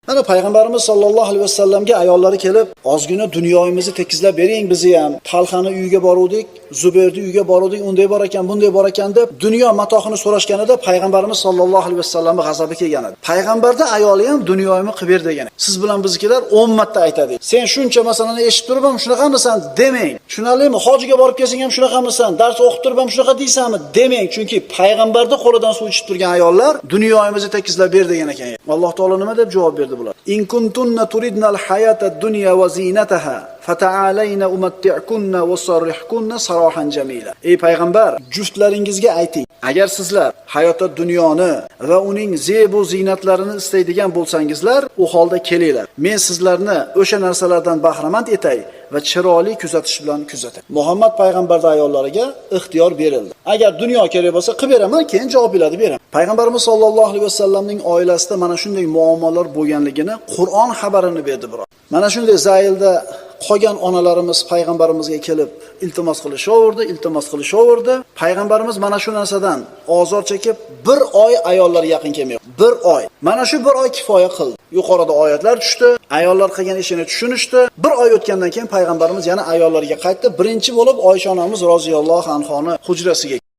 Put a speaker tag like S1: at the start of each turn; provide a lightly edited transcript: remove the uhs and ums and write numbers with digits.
S1: Mana payg'ambarimiz sollallohu alayhi vasallamga ayollari kelib, ozgina dunyomizni tekizlab bering bizni ham. Talxani uyiga boruvdik, Zubayrni uyiga boruvdik, unday bor ekan, bunday bor ekan deb dunyo matohini so'rashganida payg'ambarimiz sollallohu alayhi vasallamga g'azabi kelgan edi. Payg'ambarda ayoli ham dunyoyimni qilib ber degan. Siz bilan biznikilar 10 marta aytadi. Sen shuncha masalani eshitib turib ham shunaqamisan demang. Tushunarlimi? Hojiga borib kelsang ham shunaqamisan, dars o'qib turib ham shunaqa deysanmi demang. Chunki payg'ambarda qo'lidan suv ichib turgan ayollar dunyoyimizni tekizlab ber degan ekan. Alloh taolo nima deb javob berdi bular? In kuntunna turidnal hayatad dunya va zinataha fata'alayna umatti'kunna wa sarrihkunna sarahan jamila. Ey payg'ambar, juftlaringizga ayting, agar sizlar hayotda dunyoni va uning zebu ziynatlarini istaydigan bo'lsangizlar, u holda kelinglar. Men sizlarni o'sha narsalardan bahramand etay va chiroyli kuzatish bilan kuzatay. Muhammad payg'ambarning ayollariga ixtiyor berildi. Agar dunyo kerak bo'lsa qilib beraman, keyin javob beraman. Payg'ambarimiz sollallohu alayhi vasallamning oilasida mana shunday muammolar bo'lganligini Qur'on xabarini berdi biroq. Mana shunday zaylda qolgan onalarimiz payg'ambarimizga kelib iltimos qilishaverdi. Payg'ambarimiz mana shu narsadan ozor chekib 1 oy ayollar yaqin kelmaydi. 1 oy. Mana shu 1 oy kifoya qildi. Yuqorida oyatlar tushdi, ayollar qilgan ishini tushunishdi. 1 oy o'tgandan keyin payg'ambarimiz yana ayollarga qaytdi. Birinchi bo'lib Oysha onamiz roziyallohu anhoni hujrasiga